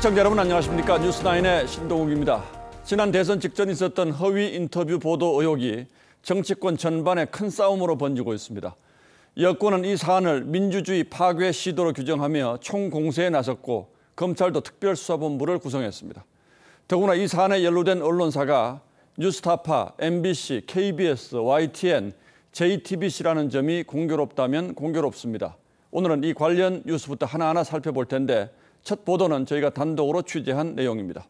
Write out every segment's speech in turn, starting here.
시청자 여러분 안녕하십니까. 뉴스9의 신동욱입니다. 지난 대선 직전 있었던 허위 인터뷰 보도 의혹이 정치권 전반에 큰 싸움으로 번지고 있습니다. 여권은 이 사안을 민주주의 파괴 시도로 규정하며 총공세에 나섰고 검찰도 특별수사본부를 구성했습니다. 더구나 이 사안에 연루된 언론사가 뉴스타파, MBC, KBS, YTN, JTBC라는 점이 공교롭다면 공교롭습니다. 오늘은 이 관련 뉴스부터 하나하나 살펴볼 텐데 첫 보도는 저희가 단독으로 취재한 내용입니다.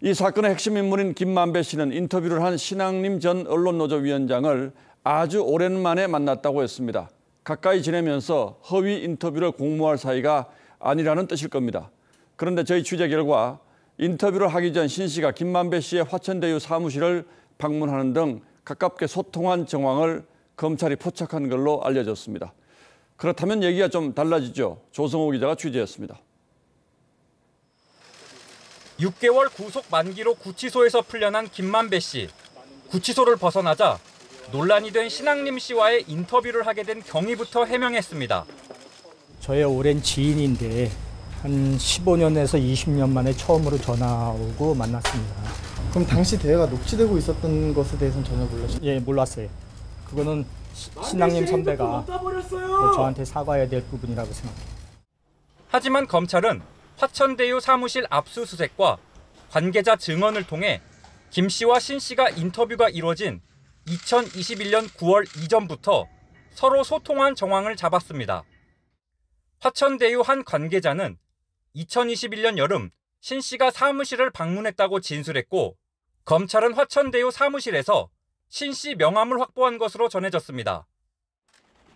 이 사건의 핵심 인물인 김만배 씨는 인터뷰를 한 신앙림 전 언론노조 위원장을 아주 오랜만에 만났다고 했습니다. 가까이 지내면서 허위 인터뷰를 공모할 사이가 아니라는 뜻일 겁니다. 그런데 저희 취재 결과 인터뷰를 하기 전 신 씨가 김만배 씨의 화천대유 사무실을 방문하는 등 가깝게 소통한 정황을 검찰이 포착한 걸로 알려졌습니다. 그렇다면 얘기가 좀 달라지죠. 조성호 기자가 취재했습니다. 6개월 구속 만기로 구치소에서 풀려난 김만배 씨. 구치소를 벗어나자 논란이 된 신앙림 씨와의 인터뷰를 하게 된 경위부터 해명했습니다. 저의 오랜 지인인데 한 15년에서 20년 만에 처음으로 전화 오고 만났습니다. 그럼 당시 대화가 녹취되고 있었던 것에 대해서는 전혀 몰랐어요? 예, 몰랐어요. 그거는 신앙림 선배가 저한테 사과해야 될 부분이라고 생각해요. 하지만 검찰은 화천대유 사무실 압수수색과 관계자 증언을 통해 김 씨와 신 씨가 인터뷰가 이루어진 2021년 9월 이전부터 서로 소통한 정황을 잡았습니다. 화천대유 한 관계자는 2021년 여름 신 씨가 사무실을 방문했다고 진술했고 검찰은 화천대유 사무실에서 신 씨 명함을 확보한 것으로 전해졌습니다.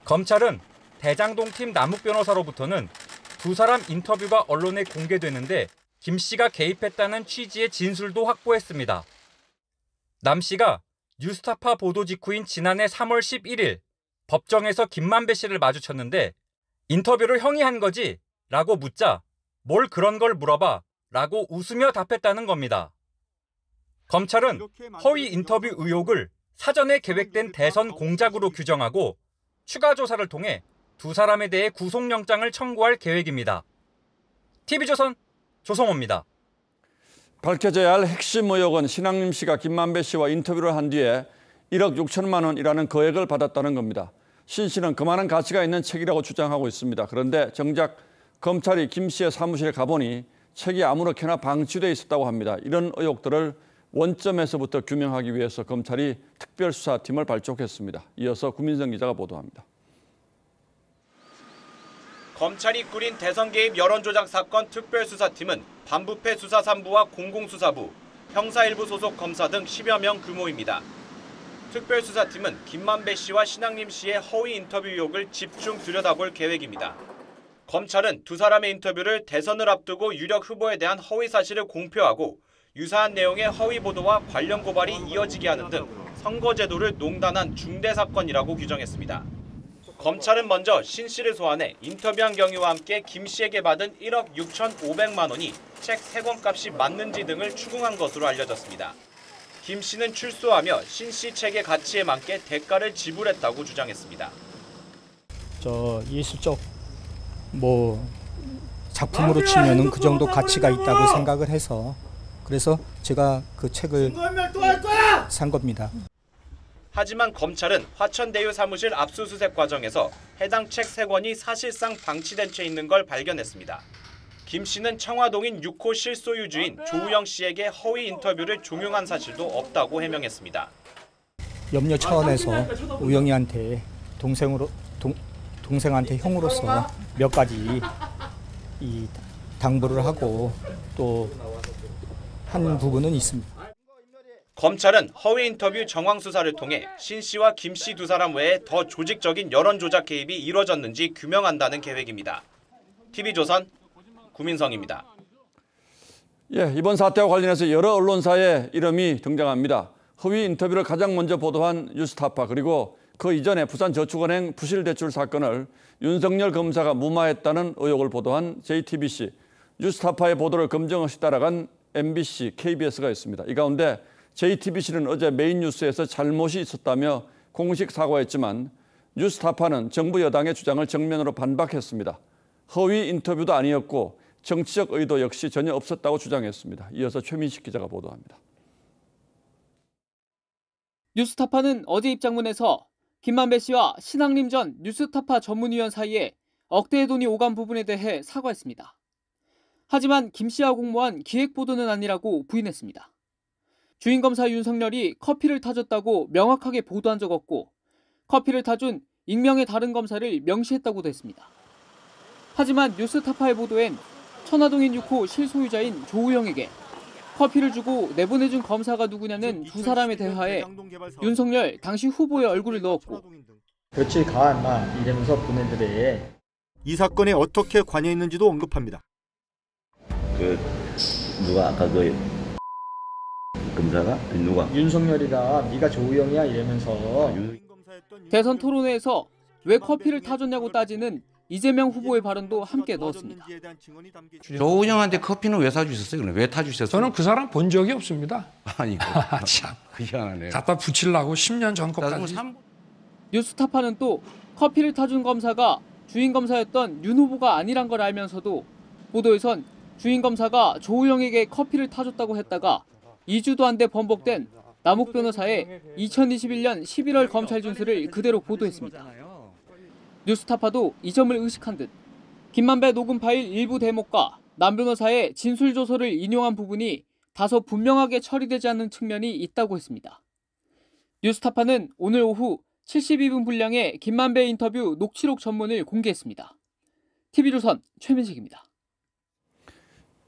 검찰은 대장동 팀 남욱 변호사로부터는 두 사람 인터뷰가 언론에 공개되는데 김 씨가 개입했다는 취지의 진술도 확보했습니다. 남 씨가 뉴스타파 보도 직후인 지난해 3월 11일 법정에서 김만배 씨를 마주쳤는데 인터뷰를 형이 한 거지? 라고 묻자 뭘 그런 걸 물어봐? 라고 웃으며 답했다는 겁니다. 검찰은 허위 인터뷰 의혹을 사전에 계획된 대선 공작으로 규정하고 추가 조사를 통해 두 사람에 대해 구속영장을 청구할 계획입니다. TV조선 조성호입니다. 밝혀져야 할 핵심 의혹은 신앙림 씨가 김만배 씨와 인터뷰를 한 뒤에 1억 6천만 원이라는 거액을 받았다는 겁니다. 신 씨는 그만한 가치가 있는 책이라고 주장하고 있습니다. 그런데 정작 검찰이 김 씨의 사무실에 가보니 책이 아무렇게나 방치돼 있었다고 합니다. 이런 의혹들을 원점에서부터 규명하기 위해서 검찰이 특별수사팀을 발족했습니다. 이어서 구민성 기자가 보도합니다. 검찰이 꾸린 대선 개입 여론조작 사건 특별수사팀은 반부패 수사삼부와 공공수사부, 형사일부 소속 검사 등 10여 명 규모입니다. 특별수사팀은 김만배 씨와 신앙림 씨의 허위 인터뷰 의혹을 집중 들여다볼 계획입니다. 검찰은 두 사람의 인터뷰를 대선을 앞두고 유력 후보에 대한 허위 사실을 공표하고 유사한 내용의 허위 보도와 관련 고발이 이어지게 하는 등 선거제도를 농단한 중대 사건이라고 규정했습니다. 검찰은 먼저 신 씨를 소환해 인터뷰한 경위와 함께 김 씨에게 받은 1억 6,500만 원이 책 3권 값이 맞는지 등을 추궁한 것으로 알려졌습니다. 김 씨는 출소하며 신 씨 책의 가치에 맞게 대가를 지불했다고 주장했습니다. 예술적 작품으로 치면은 그 정도 가치가 있다고 생각을 해서 그래서 제가 그 책을 산 겁니다. 하지만 검찰은 화천대유 사무실 압수수색 과정에서 해당 책 3권이 사실상 방치된 채 있는 걸 발견했습니다. 김 씨는 청화동인 6호 실소유주인 조우영 씨에게 허위 인터뷰를 종용한 사실도 없다고 해명했습니다. 염려 차원에서 우영이한테 동생한테 형으로서 몇 가지 당부를 하고 또 한 부분은 있습니다. 검찰은 허위 인터뷰 정황 수사를 통해 신 씨와 김 씨 두 사람 외에 더 조직적인 여론 조작 개입이 이뤄졌는지 규명한다는 계획입니다. TV조선 구민성입니다. 이번 사태와 관련해서 여러 언론사의 이름이 등장합니다. 허위 인터뷰를 가장 먼저 보도한 뉴스타파, 그리고 그 이전에 부산저축은행 부실대출 사건을 윤석열 검사가 무마했다는 의혹을 보도한 JTBC, 뉴스타파의 보도를 검증 없이 따라간 MBC, KBS가 있습니다. 이 가운데 JTBC는 어제 메인 뉴스에서 잘못이 있었다며 공식 사과했지만 뉴스타파는 정부 여당의 주장을 정면으로 반박했습니다. 허위 인터뷰도 아니었고 정치적 의도 역시 전혀 없었다고 주장했습니다. 이어서 최민식 기자가 보도합니다. 뉴스타파는 어제 입장문에서 김만배 씨와 신앙림 전 뉴스타파 전문위원 사이에 억대의 돈이 오간 부분에 대해 사과했습니다. 하지만 김 씨와 공모한 기획보도는 아니라고 부인했습니다. 주인검사 윤석열이 커피를 타줬다고 명확하게 보도한 적 없고 커피를 타준 익명의 다른 검사를 명시했다고도 했습니다. 하지만 뉴스타파의 보도엔 천화동인 6호 실소유자인 조우영에게 커피를 주고 내보내준 검사가 누구냐는 두 사람의 대화에 윤석열 당시 후보의 얼굴을 넣었고 며칠 가 인마 이러면서 보내드래. 이 사건에 어떻게 관여했는지도 언급합니다. 누가 아까 검사가 누가 윤석열이다. 네가 조우영이야 이러면서. 대선 토론회에서 왜 커피를 타줬냐고 따지는 이재명 후보의 발언도 함께 넣었습니다. 조우영한테 커피는 왜 사주셨어요? 그럼 왜 타주셨어요? 저는 그 사람 본 적이 없습니다. 아니, 참. 희한하네요. 갖다 붙이려고 10년 전 것까지. 뉴스타파는 또 커피를 타준 검사가 주인 검사였던 윤 후보가 아니란 걸 알면서도 보도에선 주인 검사가 조우영에게 커피를 타줬다고 했다가 2주도 안 돼 번복된 남욱 변호사의 2021년 11월 검찰 준수를 그대로 보도했습니다. 뉴스타파도 이 점을 의식한 듯 김만배 녹음 파일 일부 대목과 남 변호사의 진술 조서를 인용한 부분이 다소 분명하게 처리되지 않는 측면이 있다고 했습니다. 뉴스타파는 오늘 오후 72분 분량의 김만배 인터뷰 녹취록 전문을 공개했습니다. TV조선 최민식입니다.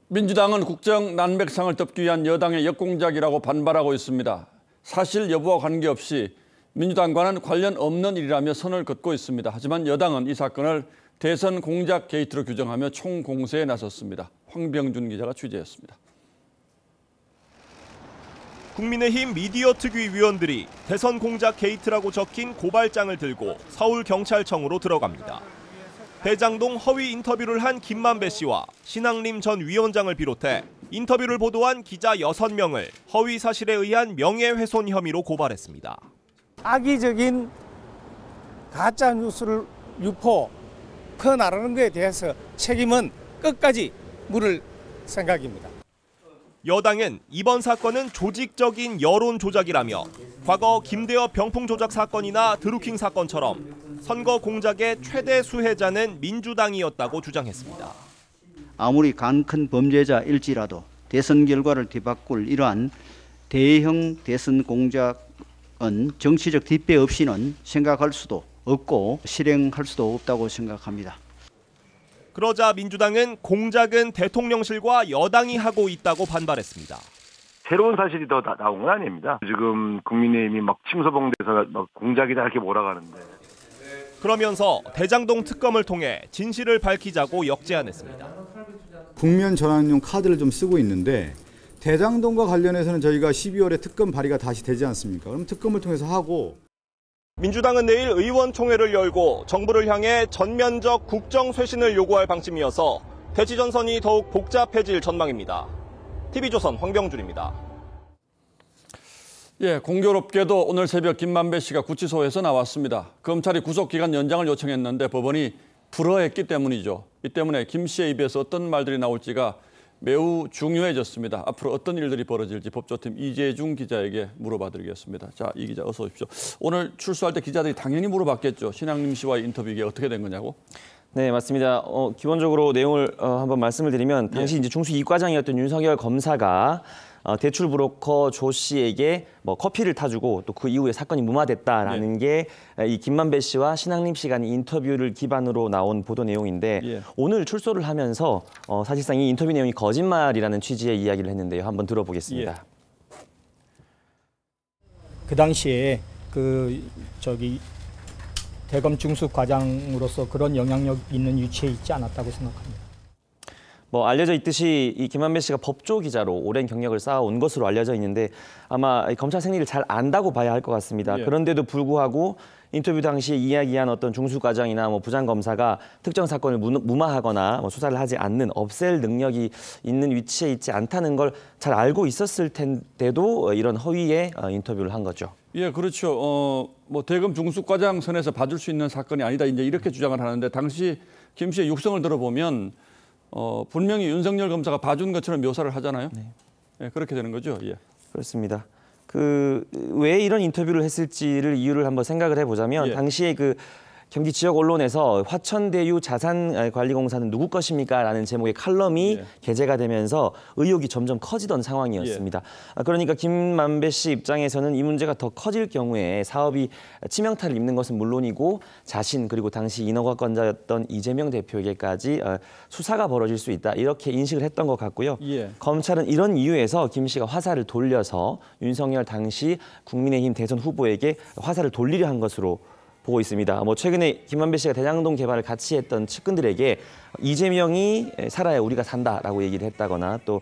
민주당은 국정 난백상을 덮기 위한 여당의 역공작이라고 반발하고 있습니다. 사실 여부와 관계없이 민주당과는 관련 없는 일이라며 선을 긋고 있습니다. 하지만 여당은 이 사건을 대선 공작 게이트로 규정하며 총공세에 나섰습니다. 황병준 기자가 취재했습니다. 국민의힘 미디어 특위 위원들이 대선 공작 게이트라고 적힌 고발장을 들고 서울경찰청으로 들어갑니다. 대장동 허위 인터뷰를 한 김만배 씨와 신앙림 전 위원장을 비롯해 인터뷰를 보도한 기자 6명을 허위 사실에 의한 명예훼손 혐의로 고발했습니다. 악의적인 가짜 뉴스를 유포 퍼나르는 것에 대해서 책임은 끝까지 물을 생각입니다. 여당은 이번 사건은 조직적인 여론 조작이라며 과거 김대엽 병풍 조작 사건이나 드루킹 사건처럼 선거 공작의 최대 수혜자는 민주당이었다고 주장했습니다. 아무리 간 큰 범죄자일지라도 대선 결과를 뒤바꿀 이러한 대형 대선 공작은 정치적 뒷배 없이는 생각할 수도 없고 실행할 수도 없다고 생각합니다. 그러자 민주당은 공작은 대통령실과 여당이 하고 있다고 반발했습니다. 새로운 사실이 더 나온 건 아닙니다. 지금 국민의힘이 막 침소봉돼서 막 공작이다 이렇게 몰아가는데. 그러면서 대장동 특검을 통해 진실을 밝히자고 역제안했습니다. 국면 전환용 카드를 좀 쓰고 있는데 대장동과 관련해서는 저희가 12월에 특검 발의가 다시 되지 않습니까? 그럼 특검을 통해서 하고. 민주당은 내일 의원총회를 열고 정부를 향해 전면적 국정쇄신을 요구할 방침이어서 대치전선이 더욱 복잡해질 전망입니다. TV조선 황병준입니다. 예, 공교롭게도 오늘 새벽 김만배 씨가 구치소에서 나왔습니다. 검찰이 구속기간 연장을 요청했는데 법원이 불허했기 때문이죠. 이 때문에 김 씨의 입에서 어떤 말들이 나올지가 매우 중요해졌습니다. 앞으로 어떤 일들이 벌어질지 법조팀 이재중 기자에게 물어봐드리겠습니다. 자, 이 기자 어서 오십시오. 오늘 출소할 때 기자들이 당연히 물어봤겠죠. 신앙림 씨와의 인터뷰 이게 어떻게 된 거냐고? 네, 맞습니다. 기본적으로 내용을 한번 말씀을 드리면 당시 이제 중수 2과장이었던 윤석열 검사가 대출 브로커 조 씨에게 뭐 커피를 타주고 또 그 이후에 사건이 무마됐다라는 게 이 김만배 씨와 신앙림 씨 간의 인터뷰를 기반으로 나온 보도 내용인데 오늘 출소를 하면서 사실상 이 인터뷰 내용이 거짓말이라는 취지의 이야기를 했는데요. 한번 들어보겠습니다. 그 당시에 대검 중수 과장으로서 그런 영향력 있는 위치에 있지 않았다고 생각합니다. 뭐 알려져 있듯이 이 김만배 씨가 법조 기자로 오랜 경력을 쌓아온 것으로 알려져 있는데 아마 검찰 생리를 잘 안다고 봐야 할 것 같습니다. 그런데도 불구하고 인터뷰 당시에 이야기한 어떤 중수과장이나 뭐 부장검사가 특정 사건을 무마하거나 뭐 수사를 하지 않는 없앨 능력이 있는 위치에 있지 않다는 걸 잘 알고 있었을 텐데도 이런 허위의 인터뷰를 한 거죠. 예, 그렇죠. 뭐 대검 중수과장 선에서 봐줄 수 있는 사건이 아니다. 이제 이렇게 주장을 하는데 당시 김 씨의 육성을 들어보면 분명히 윤석열 검사가 봐준 것처럼 묘사를 하잖아요. 네, 그렇게 되는 거죠. 예. 그렇습니다. 왜 이런 인터뷰를 했을지를 이유를 한번 생각을 해보자면 당시에 경기 지역 언론에서 화천대유 자산관리공사는 누구 것입니까? 라는 제목의 칼럼이 게재가 되면서 의혹이 점점 커지던 상황이었습니다. 그러니까 김만배 씨 입장에서는 이 문제가 더 커질 경우에 사업이 치명타를 입는 것은 물론이고 자신 그리고 당시 인허가권자였던 이재명 대표에게까지 수사가 벌어질 수 있다. 이렇게 인식을 했던 것 같고요. 검찰은 이런 이유에서 김 씨가 화살을 돌려서 윤석열 당시 국민의힘 대선 후보에게 화살을 돌리려 한 것으로 보고 있습니다. 최근에 김만배 씨가 대장동 개발을 같이 했던 측근들에게 이재명이 살아야 우리가 산다라고 얘기를 했다거나 또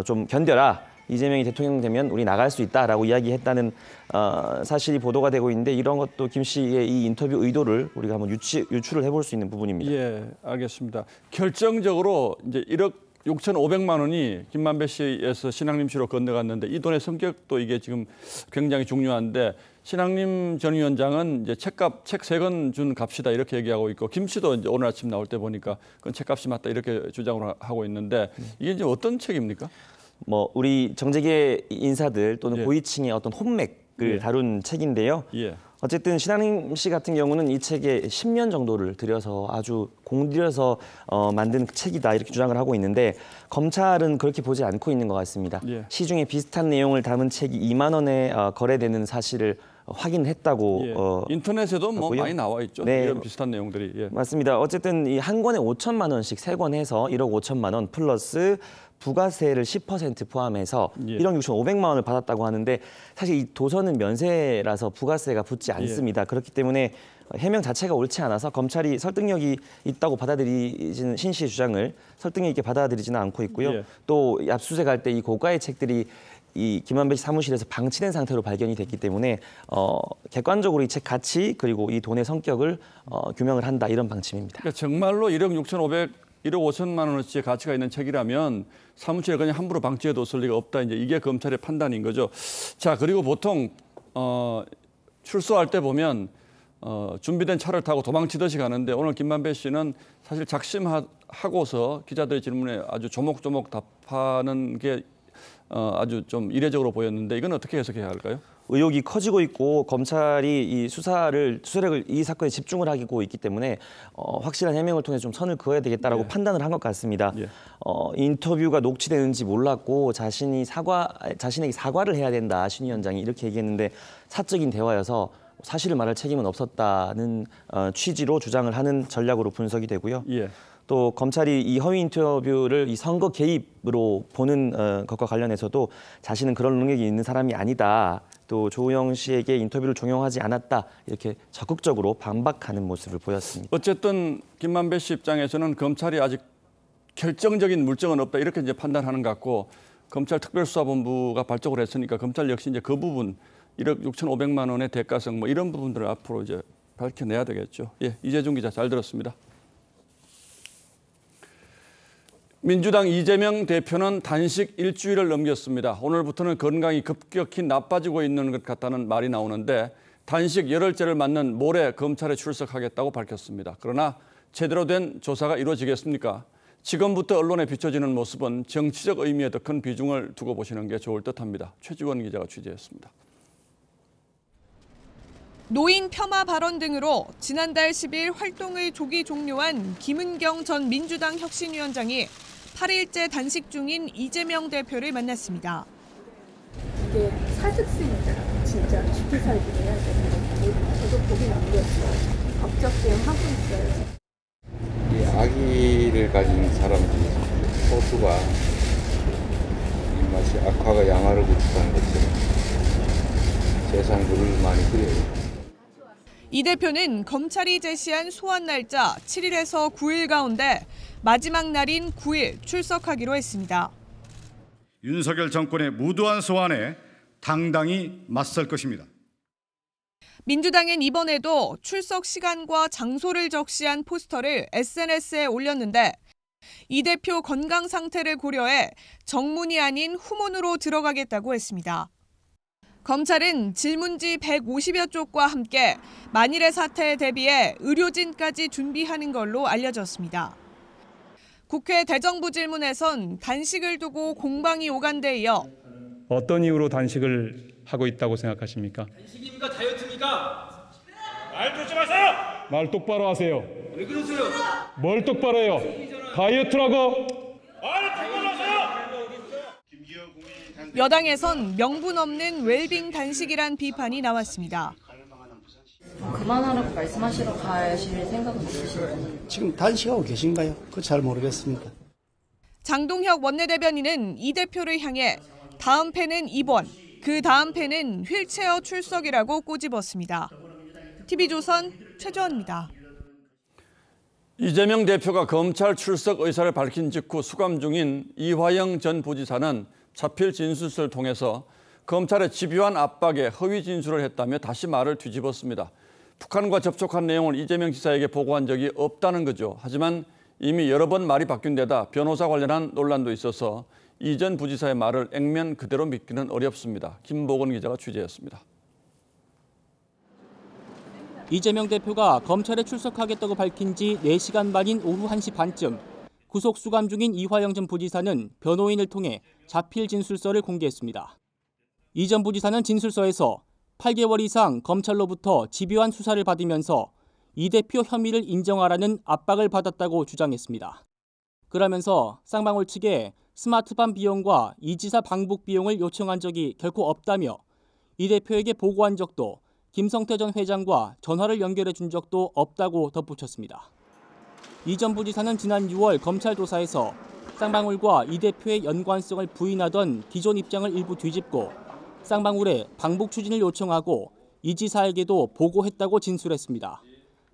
좀 견뎌라. 이재명이 대통령 되면 우리 나갈 수 있다라고 이야기했다는 사실이 보도가 되고 있는데 이런 것도 김 씨의 이 인터뷰 의도를 우리가 한번 유추를 해볼 수 있는 부분입니다. 예, 알겠습니다. 결정적으로 이제 1억 6,500만 원이 김만배 씨에서 신앙림 씨로 건너갔는데 이 돈의 성격도 이게 지금 굉장히 중요한데 신앙림 전 위원장은 이제 책 3권 준 값이다 이렇게 얘기하고 있고 김 씨도 이제 오늘 아침 나올 때 보니까 그건 책값이 맞다 이렇게 주장을 하고 있는데 이게 이제 어떤 책입니까? 우리 정재계 인사들 또는 고위층의 어떤 혼맥을 다룬 책인데요. 어쨌든 신앙림 씨 같은 경우는 이 책에 10년 정도를 들여서 아주 공들여서 만든 책이다 이렇게 주장을 하고 있는데 검찰은 그렇게 보지 않고 있는 것 같습니다. 시중에 비슷한 내용을 담은 책이 2만 원에 거래되는 사실을 확인했다고 인터넷에도 같고요. 많이 나와 있죠. 네. 이런 비슷한 내용들이. 맞습니다. 어쨌든 이 한 권에 5천만 원씩 3권 해서 1억 5천만 원 플러스 부가세를 10% 포함해서 1억 6,500만 원을 받았다고 하는데 사실 이 도서는 면세라서 부가세가 붙지 않습니다. 그렇기 때문에 해명 자체가 옳지 않아서 검찰이 설득력이 있다고 받아들이지는 신 씨의 주장을 설득력 있게 받아들이지는 않고 있고요. 또 압수수색할 때 이 고가의 책들이 이 김만배 씨 사무실에서 방치된 상태로 발견이 됐기 때문에 객관적으로 이 책 가치 그리고 이 돈의 성격을 규명을 한다 이런 방침입니다. 그러니까 정말로 1억 5천만 원어치의 가치가 있는 책이라면 사무실에 그냥 함부로 방치해뒀을 리가 없다. 이제 이게 검찰의 판단인 거죠. 자, 그리고 보통 출소할 때 보면 준비된 차를 타고 도망치듯이 가는데 오늘 김만배 씨는 사실 작심하고서 기자들의 질문에 아주 조목조목 답하는 게 아주 좀 이례적으로 보였는데 이건 어떻게 해석해야 할까요? 의혹이 커지고 있고 검찰이 이 수사력을 이 사건에 집중을 하고 있기 때문에 확실한 해명을 통해 좀 선을 그어야 되겠다라고 판단을 한 것 같습니다. 인터뷰가 녹취되는지 몰랐고 자신에게 사과를 해야 된다 신 위원장이 이렇게 얘기했는데 사적인 대화여서 사실을 말할 책임은 없었다는 취지로 주장을 하는 전략으로 분석이 되고요. 또 검찰이 이 허위 인터뷰를 이 선거 개입으로 보는 것과 관련해서도 자신은 그런 능력이 있는 사람이 아니다. 또 조우영 씨에게 인터뷰를 종용하지 않았다. 이렇게 적극적으로 반박하는 모습을 보였습니다. 어쨌든 김만배 씨 입장에서는 검찰이 아직 결정적인 물증은 없다. 이렇게 이제 판단하는 것 같고 검찰 특별수사본부가 발족을 했으니까 검찰 역시 이제 그 부분 1억 6,500만 원의 대가성 이런 부분들을 앞으로 이제 밝혀내야 되겠죠. 이재준 기자 잘 들었습니다. 민주당 이재명 대표는 단식 일주일을 넘겼습니다. 오늘부터는 건강이 급격히 나빠지고 있는 것 같다는 말이 나오는데 단식 열흘째를 맞는 모레 검찰에 출석하겠다고 밝혔습니다. 그러나 제대로 된 조사가 이루어지겠습니까? 지금부터 언론에 비춰지는 모습은 정치적 의미에 더 큰 비중을 두고 보시는 게 좋을 듯합니다. 최지원 기자가 취재했습니다. 노인 폄하 발언 등으로 지난달 10일 활동을 조기 종료한 김은경 전 민주당 혁신위원장이 8일째 단식 중인 이재명 대표를 만났습니다. 이게 사직습니다. 진짜 죽기 살기를 해야 되는 거고 저도 보기 남겼어요. 걱정되면 하고 있어요. 이 아기를 가진 사람들이 소수가 입맛이 악화가 양화를 구축하는 것처럼 세상들을 많이 그려요. 이 대표는 검찰이 제시한 소환 날짜 7일에서 9일 가운데 마지막 날인 9일 출석하기로 했습니다. 윤석열 정권의 무도한 소환에 당당히 맞설 것입니다. 민주당은 이번에도 출석 시간과 장소를 적시한 포스터를 SNS에 올렸는데 이 대표 건강 상태를 고려해 정문이 아닌 후문으로 들어가겠다고 했습니다. 검찰은 질문지 150여 쪽과 함께 만일의 사태에 대비해 의료진까지 준비하는 걸로 알려졌습니다. 국회 대정부 질문에선 단식을 두고 공방이 오간 데 이어 어떤 이유로 단식을 하고 있다고 생각하십니까? 단식입니까? 다이어트입니까? 말 듣지 마세요! 말 똑바로 하세요. 왜 그러세요? 뭘 똑바로 해요? 다이어트라고? 말 똑바로 하세요! 여당에선 명분 없는 웰빙 단식이란 비판이 나왔습니다. 그만하라고 말씀하시러 가실 생각은 있으신가요? 지금 단식하고 계신가요? 그거 잘 모르겠습니다. 장동혁 원내대변인은 이 대표를 향해 다음 패는 입원, 그 다음 패는 휠체어 출석이라고 꼬집었습니다. TV조선 최주원입니다. 이재명 대표가 검찰 출석 의사를 밝힌 직후 수감 중인 이화영 전 부지사는 자필 진술서를 통해서 검찰의 집요한 압박에 허위 진술을 했다며 다시 말을 뒤집었습니다. 북한과 접촉한 내용을 이재명 지사에게 보고한 적이 없다는 거죠. 하지만 이미 여러 번 말이 바뀐 데다 변호사 관련한 논란도 있어서 이 전 부지사의 말을 액면 그대로 믿기는 어렵습니다. 김보건 기자가 취재했습니다. 이재명 대표가 검찰에 출석하겠다고 밝힌 지 4시간 만인 오후 1시 반쯤 구속 수감 중인 이화영 전 부지사는 변호인을 통해 자필 진술서를 공개했습니다. 이 전 부지사는 진술서에서 8개월 이상 검찰로부터 집요한 수사를 받으면서 이 대표 혐의를 인정하라는 압박을 받았다고 주장했습니다. 그러면서 쌍방울 측에 스마트팜 비용과 이 지사 방북 비용을 요청한 적이 결코 없다며 이 대표에게 보고한 적도 김성태 전 회장과 전화를 연결해 준 적도 없다고 덧붙였습니다. 이 전 부지사는 지난 6월 검찰 조사에서 쌍방울과 이 대표의 연관성을 부인하던 기존 입장을 일부 뒤집고 쌍방울에 방북 추진을 요청하고 이 지사에게도 보고했다고 진술했습니다.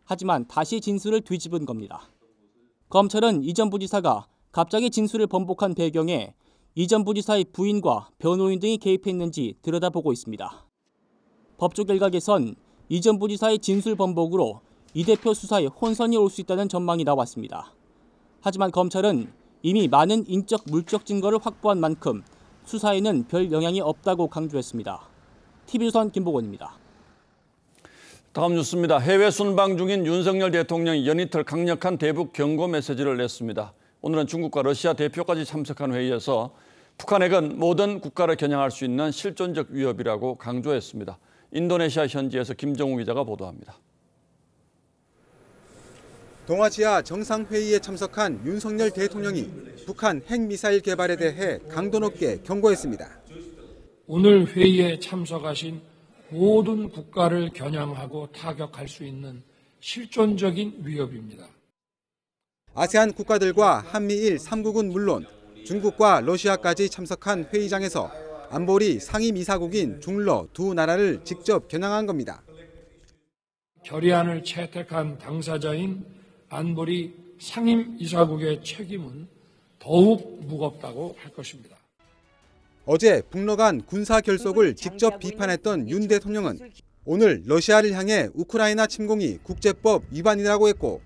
하지만 다시 진술을 뒤집은 겁니다. 검찰은 이 전 부지사가 갑자기 진술을 번복한 배경에 이 전 부지사의 부인과 변호인 등이 개입했는지 들여다보고 있습니다. 법조 일각에선 이 전 부지사의 진술 번복으로 이 대표 수사에 혼선이 올 수 있다는 전망이 나왔습니다. 하지만 검찰은 이미 많은 인적 물적 증거를 확보한 만큼 수사에는 별 영향이 없다고 강조했습니다. TV조선 김보건입니다. 다음 뉴스입니다. 해외 순방 중인 윤석열 대통령이 연이틀 강력한 대북 경고 메시지를 냈습니다. 오늘은 중국과 러시아 대표까지 참석한 회의에서 북한 핵은 모든 국가를 겨냥할 수 있는 실존적 위협이라고 강조했습니다. 인도네시아 현지에서 김정우 기자가 보도합니다. 동아시아 정상회의에 참석한 윤석열 대통령이 북한 핵미사일 개발에 대해 강도 높게 경고했습니다. 오늘 회의에 참석하신 모든 국가를 겨냥하고 타격할 수 있는 실존적인 위협입니다. 아세안 국가들과 한미일 3국은 물론 중국과 러시아까지 참석한 회의장에서 안보리 상임이사국인 중러 두 나라를 직접 겨냥한 겁니다. 결의안을 채택한 당사자인 안보리 상임이사국의 책임은 더욱 무겁다고 할 것입니다. 어제 북러 간 군사 결속을 직접 비판했던 윤 대통령은 오늘 러시아를 향해 우크라이나 침공이 국제법 위반이라고 했고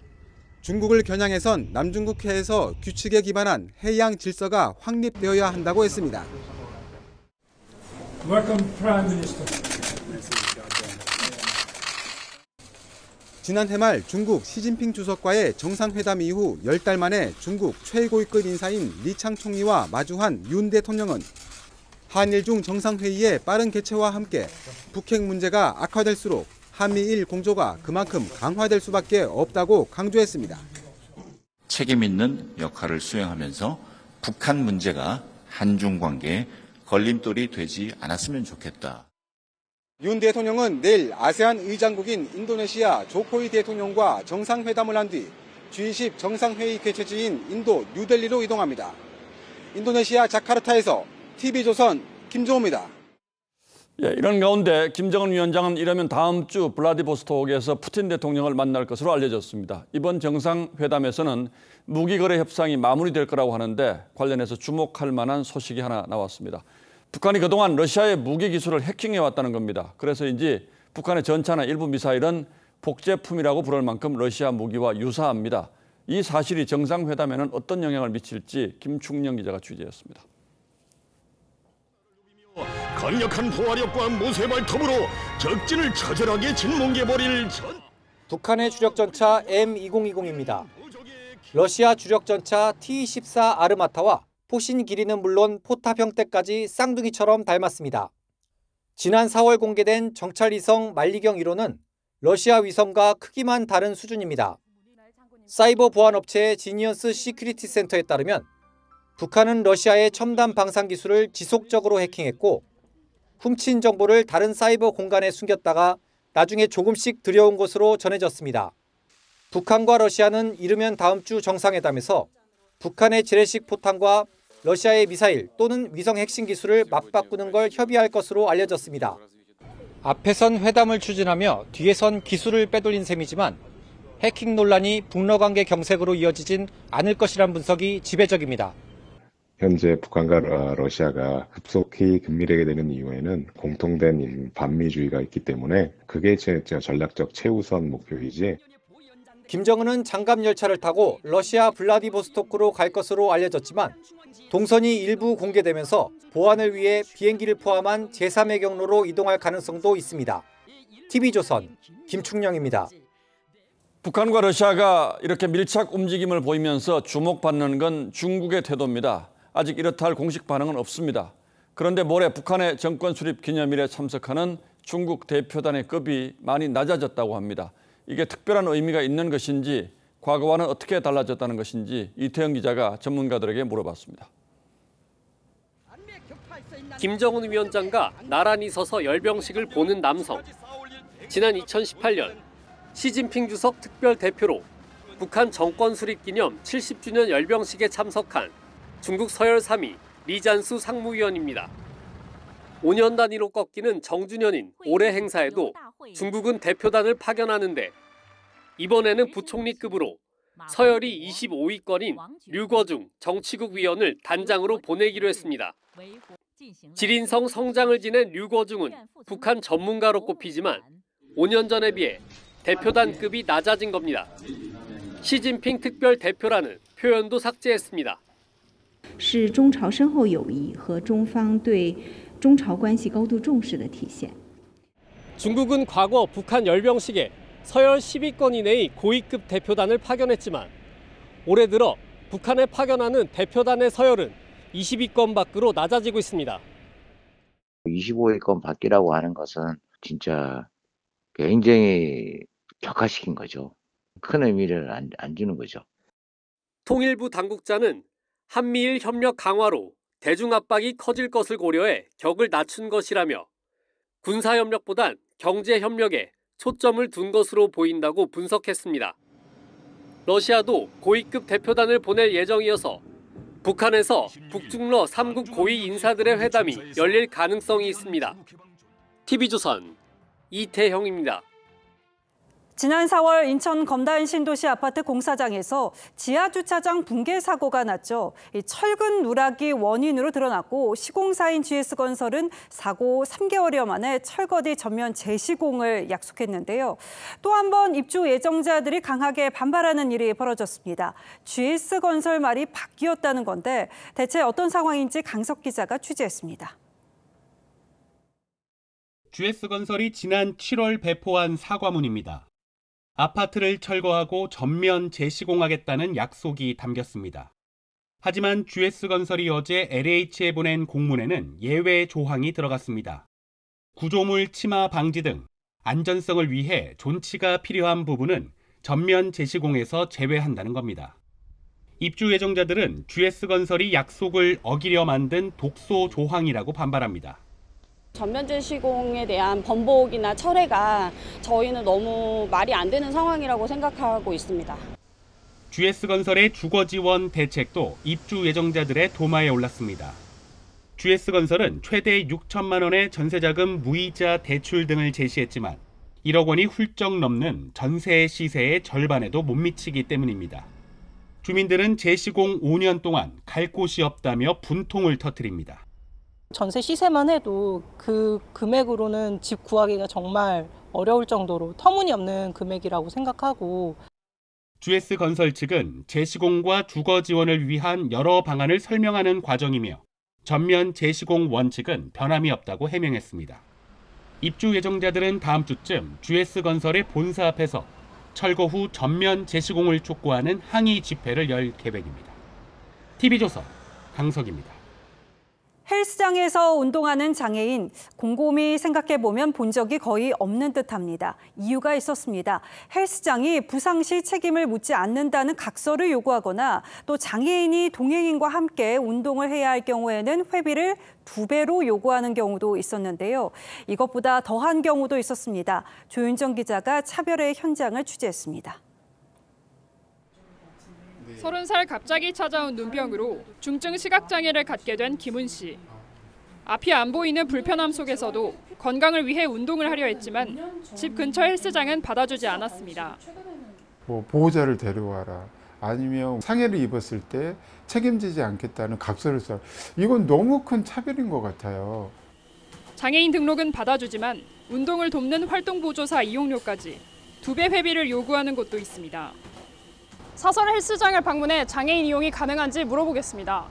중국을 겨냥해선 남중국해에서 규칙에 기반한 해양 질서가 확립되어야 한다고 했습니다. Welcome, Prime Minister. 지난해 말 중국 시진핑 주석과의 정상회담 이후 10달 만에 중국 최고위급 인사인 리창 총리와 마주한 윤 대통령은 한일중 정상회의의 빠른 개최와 함께 북핵 문제가 악화될수록 한미일 공조가 그만큼 강화될 수밖에 없다고 강조했습니다. 책임 있는 역할을 수행하면서 북한 문제가 한중 관계에 걸림돌이 되지 않았으면 좋겠다. 윤 대통령은 내일 아세안 의장국인 인도네시아 조코이 대통령과 정상회담을 한 뒤 G20 정상회의 개최지인 인도 뉴델리로 이동합니다. 인도네시아 자카르타에서 TV조선 김종호입니다. 이런 가운데 김정은 위원장은 이르면 다음 주 블라디보스토크에서 푸틴 대통령을 만날 것으로 알려졌습니다. 이번 정상회담에서는 무기거래 협상이 마무리될 거라고 하는데 관련해서 주목할 만한 소식이 하나 나왔습니다. 북한이 그동안 러시아의 무기 기술을 해킹해왔다는 겁니다. 그래서인지 북한의 전차나 일부 미사일은 복제품이라고 부를 만큼 러시아 무기와 유사합니다. 이 사실이 정상회담에는 어떤 영향을 미칠지 김충영 기자가 취재했습니다. 강력한 포화력과 무쇠 발톱으로 적진을 처절하게 짓뭉개버릴 북한의 주력 전차 M220입니다. 러시아 주력 전차 T-14 아르마타와 포신 길이는 물론 포탑 형태까지 쌍둥이처럼 닮았습니다. 지난 4월 공개된 정찰 위성 만리경 1호는 러시아 위성과 크기만 다른 수준입니다. 사이버 보안 업체 지니언스 시큐리티 센터에 따르면 북한은 러시아의 첨단 방산 기술을 지속적으로 해킹했고 훔친 정보를 다른 사이버 공간에 숨겼다가 나중에 조금씩 들여온 것으로 전해졌습니다. 북한과 러시아는 이르면 다음 주 정상회담에서 북한의 재래식 포탄과 러시아의 미사일 또는 위성 핵심 기술을 맞바꾸는 걸 협의할 것으로 알려졌습니다. 앞에선 회담을 추진하며 뒤에선 기술을 빼돌린 셈이지만 해킹 논란이 북러 관계 경색으로 이어지진 않을 것이란 분석이 지배적입니다. 현재 북한과 러시아가 급속히 긴밀하게 되는 이유에는 공통된 반미주의가 있기 때문에 그게 제 전략적 최우선 목표이지. 김정은은 장갑 열차를 타고 러시아 블라디보스토크로 갈 것으로 알려졌지만 동선이 일부 공개되면서 보안을 위해 비행기를 포함한 제3의 경로로 이동할 가능성도 있습니다. TV조선 김충영입니다. 북한과 러시아가 이렇게 밀착 움직임을 보이면서 주목받는 건 중국의 태도입니다. 아직 이렇다 할 공식 반응은 없습니다. 그런데 모레 북한의 정권 수립 기념일에 참석하는 중국 대표단의 급이 많이 낮아졌다고 합니다. 이게 특별한 의미가 있는 것인지 과거와는 어떻게 달라졌다는 것인지 이태영 기자가 전문가들에게 물어봤습니다. 김정은 위원장과 나란히 서서 열병식을 보는 남성. 지난 2018년 시진핑 주석 특별 대표로 북한 정권 수립 기념 70주년 열병식에 참석한 중국 서열 3위 리잔수 상무위원입니다. 5년 단위로 꺾이는 정주년인 올해 행사에도 중국은 대표단을 파견하는데 이번에는 부총리급으로 서열이 25위권인 류거중 정치국 위원을 단장으로 보내기로 했습니다. 지린성 성장을 지낸 류거중은 북한 전문가로 꼽히지만 5년 전에 비해 대표단급이 낮아진 겁니다. 시진핑 특별 대표라는 표현도 삭제했습니다. 是中朝深厚友谊和中方对中朝关系高度重视的体现. 중국은 과거 북한 열병식에 서열 10위권 이내의 고위급 대표단을 파견했지만 올해 들어 북한에 파견하는 대표단의 서열은 20위권 밖으로 낮아지고 있습니다. 25위권 밖이라고 하는 것은 진짜 굉장히 격화시킨 거죠. 큰 의미를 안 주는 거죠. 통일부 당국자는 한미일 협력 강화로 대중 압박이 커질 것을 고려해 격을 낮춘 것이라며 군사협력보단 경제협력에 초점을 둔 것으로 보인다고 분석했습니다. 러시아도 고위급 대표단을 보낼 예정이어서 북한에서 북중러 3국 고위 인사들의 회담이 열릴 가능성이 있습니다. TV조선 이태형입니다. 지난 4월 인천 검단 신도시 아파트 공사장에서 지하주차장 붕괴 사고가 났죠. 철근 누락이 원인으로 드러났고 시공사인 GS건설은 사고 3개월여 만에 철거디 전면 재시공을 약속했는데요. 또 한 번 입주 예정자들이 강하게 반발하는 일이 벌어졌습니다. GS건설 말이 바뀌었다는 건데 대체 어떤 상황인지 강석 기자가 취재했습니다. GS건설이 지난 7월 배포한 사과문입니다. 아파트를 철거하고 전면 재시공하겠다는 약속이 담겼습니다. 하지만 GS건설이 어제 LH에 보낸 공문에는 예외 조항이 들어갔습니다. 구조물 침하 방지 등 안전성을 위해 존치가 필요한 부분은 전면 재시공에서 제외한다는 겁니다. 입주 예정자들은 GS건설이 약속을 어기려 만든 독소 조항이라고 반발합니다. 전면 재시공에 대한 번복이나 철회가 저희는 너무 말이 안 되는 상황이라고 생각하고 있습니다. GS건설의 주거지원 대책도 입주 예정자들의 도마에 올랐습니다. GS건설은 최대 6천만 원의 전세자금 무이자 대출 등을 제시했지만 1억 원이 훌쩍 넘는 전세 시세의 절반에도 못 미치기 때문입니다. 주민들은 재시공 5년 동안 갈 곳이 없다며 분통을 터뜨립니다. 전세 시세만 해도 그 금액으로는 집 구하기가 정말 어려울 정도로 터무니없는 금액이라고 생각하고 GS건설 측은 재시공과 주거 지원을 위한 여러 방안을 설명하는 과정이며 전면 재시공 원칙은 변함이 없다고 해명했습니다. 입주 예정자들은 다음 주쯤 GS건설의 본사 앞에서 철거 후 전면 재시공을 촉구하는 항의 집회를 열 계획입니다. TV조선 강석입니다. 헬스장에서 운동하는 장애인, 곰곰이 생각해보면 본 적이 거의 없는 듯합니다. 이유가 있었습니다. 헬스장이 부상 시 책임을 묻지 않는다는 각서를 요구하거나 또 장애인이 동행인과 함께 운동을 해야 할 경우에는 회비를 2배로 요구하는 경우도 있었는데요. 이것보다 더한 경우도 있었습니다. 조윤정 기자가 차별의 현장을 취재했습니다. 30살 갑자기 찾아온 눈병으로 중증 시각장애를 갖게 된 김은 씨. 앞이 안 보이는 불편함 속에서도 건강을 위해 운동을 하려 했지만 집 근처 헬스장은 받아주지 않았습니다. 보호자를 데려와라. 아니면 상해를 입었을 때 책임지지 않겠다는 각서를 써라. 이건 너무 큰 차별인 것 같아요. 장애인 등록은 받아주지만 운동을 돕는 활동보조사 이용료까지 2배 회비를 요구하는 곳도 있습니다. 사설 헬스장을 방문해 장애인 이용이 가능한지 물어보겠습니다.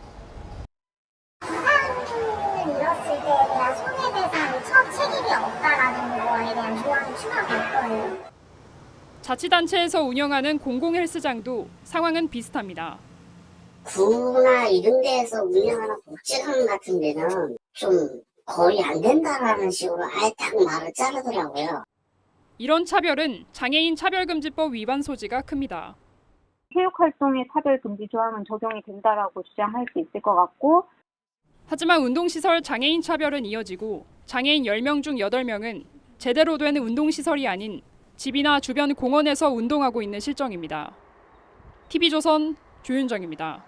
부상을 입었을 때에 대한 손해배상이 첫 책임이 없다라는 거에 대한 조항이 추가될 거예요. 자치단체에서 운영하는 공공 헬스장도 상황은 비슷합니다. 구나 이런 데에서 운영하는 복지관 같은 데는 좀 거의 안 된다라는 식으로 아예 딱 말을 자르더라고요. 이런 차별은 장애인 차별금지법 위반 소지가 큽니다. 체육활동의 차별금지 조항은 적용이 된다라고 주장할 수 있을 것 같고, 하지만 운동시설 장애인 차별은 이어지고 장애인 10명 중 8명은 제대로 된 운동시설이 아닌 집이나 주변 공원에서 운동하고 있는 실정입니다. TV조선 조윤정입니다.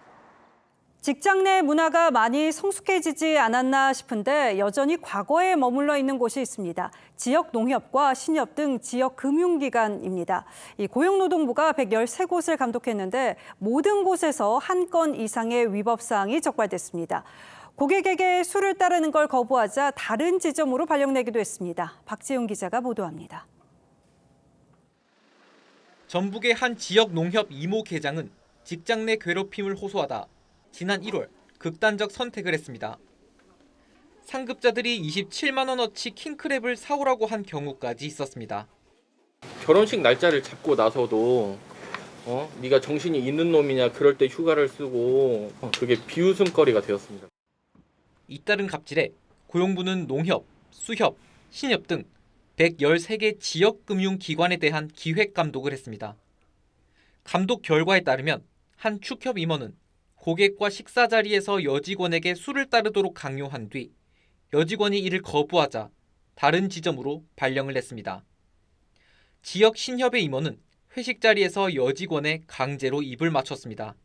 직장 내 문화가 많이 성숙해지지 않았나 싶은데 여전히 과거에 머물러 있는 곳이 있습니다. 지역 농협과 신협 등 지역 금융기관입니다. 이 고용노동부가 113곳을 감독했는데 모든 곳에서 한 건 이상의 위법 사항이 적발됐습니다. 고객에게 술을 따르는 걸 거부하자 다른 지점으로 발령내기도 했습니다. 박지훈 기자가 보도합니다. 전북의 한 지역 농협 이모 계장은 직장 내 괴롭힘을 호소하다 지난 1월 극단적 선택을 했습니다. 상급자들이 27만 원어치 킹크랩을 사오라고 한 경우까지 있었습니다. 결혼식 날짜를 잡고 나서도 네가 정신이 있는 놈이냐 그럴 때 휴가를 쓰고 그게 비웃음거리가 되었습니다. 잇따른 갑질에 고용부는 농협, 수협, 신협 등 113개 지역금융기관에 대한 기획감독을 했습니다. 감독 결과에 따르면 한 축협 임원은 고객과 식사 자리에서 여직원에게 술을 따르도록 강요한 뒤 여직원이 이를 거부하자 다른 지점으로 발령을 냈습니다. 지역 신협의 임원은 회식 자리에서 여직원의 강제로 입을 맞췄습니다.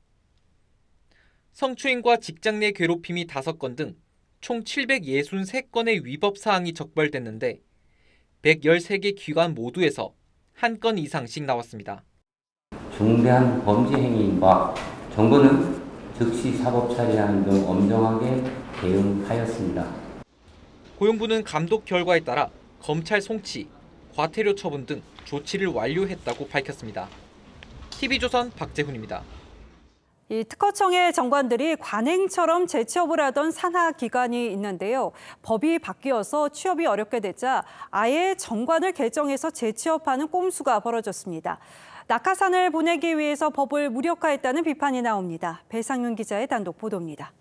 성추행과 직장 내 괴롭힘이 5건 등 총 763건의 위법 사항이 적발됐는데 113개 기관 모두에서 한 건 이상씩 나왔습니다. 중대한 범죄 행위인과 정부는 즉시 사법 처리하는 등 엄정하게 대응하였습니다. 고용부는 감독 결과에 따라 검찰 송치, 과태료 처분 등 조치를 완료했다고 밝혔습니다. TV조선 박재훈입니다. 이 특허청의 정관들이 관행처럼 재취업을 하던 산하 기관이 있는데요. 법이 바뀌어서 취업이 어렵게 되자 아예 정관을 개정해서 재취업하는 꼼수가 벌어졌습니다. 낙하산을 보내기 위해서 법을 무력화했다는 비판이 나옵니다. 배상윤 기자의 단독 보도입니다.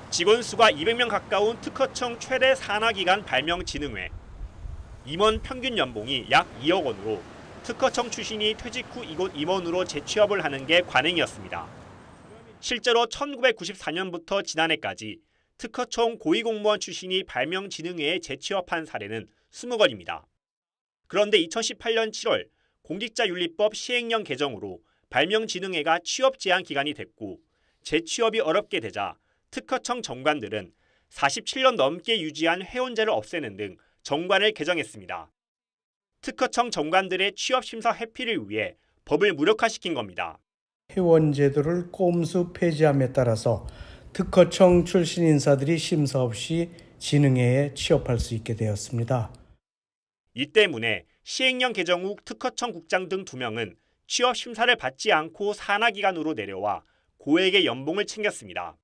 직원 수가 200명 가까운 특허청 최대 산하기관 발명진흥회. 임원 평균 연봉이 약 2억 원으로 특허청 출신이 퇴직 후 이곳 임원으로 재취업을 하는 게 관행이었습니다. 실제로 1994년부터 지난해까지 특허청 고위공무원 출신이 발명진흥회에 재취업한 사례는 20건입니다. 그런데 2018년 7월 공직자윤리법 시행령 개정으로 발명진흥회가 취업 제한 기간이 됐고 재취업이 어렵게 되자 특허청 정관들은 47년 넘게 유지한 회원제를 없애는 등 정관을 개정했습니다. 특허청 정관들의 취업심사 회피를 위해 법을 무력화시킨 겁니다. 회원제도를 꼼수 폐지함에 따라서 특허청 출신 인사들이 심사 없이 진흥회에 취업할 수 있게 되었습니다. 이 때문에 시행령 개정 후 특허청 국장 등 2명은 취업심사를 받지 않고 산하기관으로 내려와 고액의 연봉을 챙겼습니다.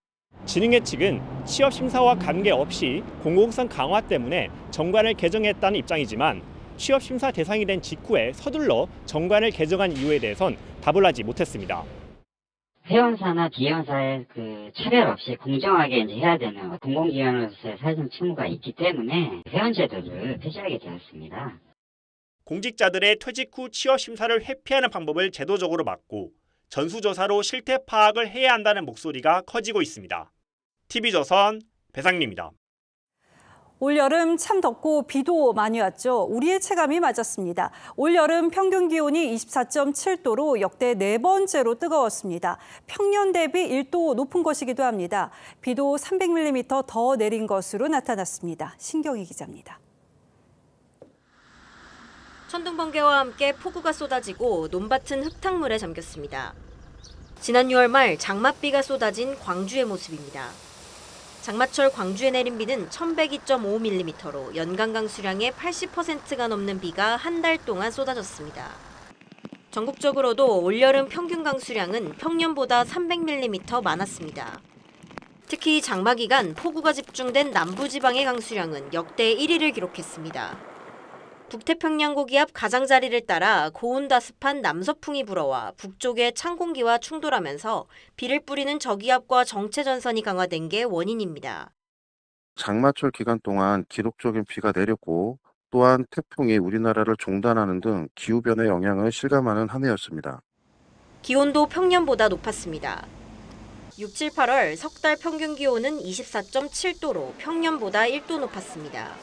진흥회 측은 취업심사와 관계없이 공공성 강화 때문에 정관을 개정했다는 입장이지만 취업 심사 대상이 된 직후에 서둘러 정관을 개정한 이유에 대해선 답을 하지 못했습니다. 회원사나 비회원사의 그 차별 없이 공정하게 이제 해야 되는 공공기관으로서의 사회적 책무가 있기 때문에 회원제도를 폐지하게 되었습니다. 공직자들의 퇴직 후 취업 심사를 회피하는 방법을 제도적으로 막고 전수조사로 실태 파악을 해야 한다는 목소리가 커지고 있습니다. TV조선 배상리입니다. 올여름 참 덥고 비도 많이 왔죠. 우리의 체감이 맞았습니다. 올여름 평균 기온이 24.7도로 역대 4번째로 뜨거웠습니다. 평년 대비 1도 높은 것이기도 합니다. 비도 300mm 더 내린 것으로 나타났습니다. 신경희 기자입니다. 천둥 번개와 함께 폭우가 쏟아지고 논밭은 흙탕물에 잠겼습니다. 지난 6월 말 장맛비가 쏟아진 광주의 모습입니다. 장마철 광주에 내린 비는 1102.5mm로 연간 강수량의 80%가 넘는 비가 한 달 동안 쏟아졌습니다. 전국적으로도 올여름 평균 강수량은 평년보다 300mm 많았습니다. 특히 장마 기간 폭우가 집중된 남부지방의 강수량은 역대 1위를 기록했습니다. 북태평양 고기압 가장자리를 따라 고온다습한 남서풍이 불어와 북쪽의 찬 공기와 충돌하면서 비를 뿌리는 저기압과 정체전선이 강화된 게 원인입니다. 장마철 기간 동안 기록적인 비가 내렸고 또한 태풍이 우리나라를 종단하는 등 기후변화의 영향을 실감하는 한 해였습니다. 기온도 평년보다 높았습니다. 6, 7, 8월 석 달 평균 기온은 24.7도로 평년보다 1도 높았습니다.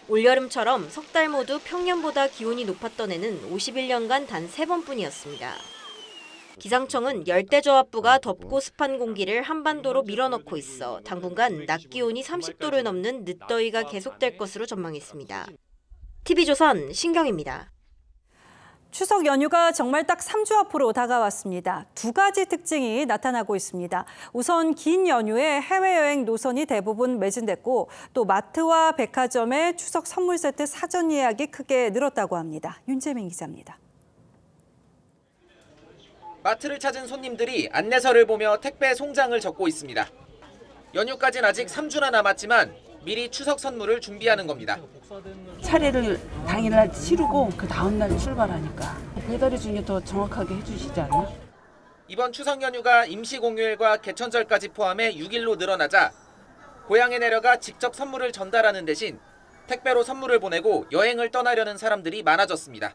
올여름처럼 석 달 모두 평년보다 기온이 높았던 해는 51년간 단 3번뿐이었습니다. 기상청은 열대저압부가 덥고 습한 공기를 한반도로 밀어넣고 있어 당분간 낮 기온이 30도를 넘는 늦더위가 계속될 것으로 전망했습니다. TV조선 신경입니다. 추석 연휴가 정말 딱 3주 앞으로 다가왔습니다. 두 가지 특징이 나타나고 있습니다. 우선 긴 연휴에 해외여행 노선이 대부분 매진됐고 또 마트와 백화점의 추석 선물 세트 사전 예약이 크게 늘었다고 합니다. 윤재민 기자입니다. 마트를 찾은 손님들이 안내서를 보며 택배 송장을 적고 있습니다. 연휴까지는 아직 3주나 남았지만 미리 추석 선물을 준비하는 겁니다. 차례를 당일날 치르고 그 다음날 출발하니까 배달의 중에 더 정확하게 해주시지 않나? 이번 추석 연휴가 임시공휴일과 개천절까지 포함해 6일로 늘어나자 고향에 내려가 직접 선물을 전달하는 대신 택배로 선물을 보내고 여행을 떠나려는 사람들이 많아졌습니다.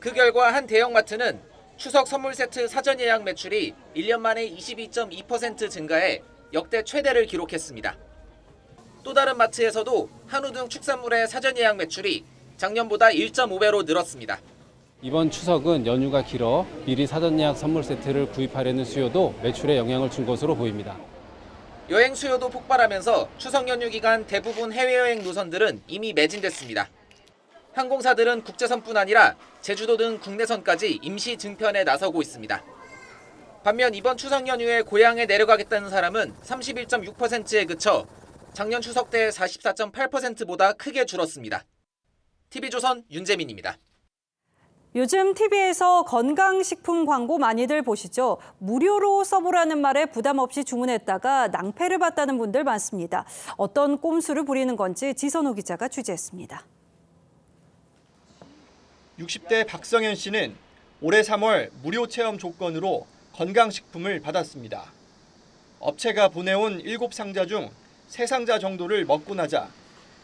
그 결과 한 대형마트는 추석 선물 세트 사전 예약 매출이 1년 만에 22.2% 증가해 역대 최대를 기록했습니다. 또 다른 마트에서도 한우 등 축산물의 사전 예약 매출이 작년보다 1.5배로 늘었습니다. 이번 추석은 연휴가 길어 미리 사전 예약 선물 세트를 구입하려는 수요도 매출에 영향을 준 것으로 보입니다. 여행 수요도 폭발하면서 추석 연휴 기간 대부분 해외여행 노선들은 이미 매진됐습니다. 항공사들은 국제선뿐 아니라 제주도 등 국내선까지 임시 증편에 나서고 있습니다. 반면 이번 추석 연휴에 고향에 내려가겠다는 사람은 31.6%에 그쳐 작년 추석 때 44.8%보다 크게 줄었습니다. TV조선 윤재민입니다. 요즘 TV에서 건강식품 광고 많이들 보시죠? 무료로 써보라는 말에 부담 없이 주문했다가 낭패를 봤다는 분들 많습니다. 어떤 꼼수를 부리는 건지 지선호 기자가 취재했습니다. 60대 박성현 씨는 올해 3월 무료 체험 조건으로 건강식품을 받았습니다. 업체가 보내온 7상자 중 3상자 정도를 먹고 나자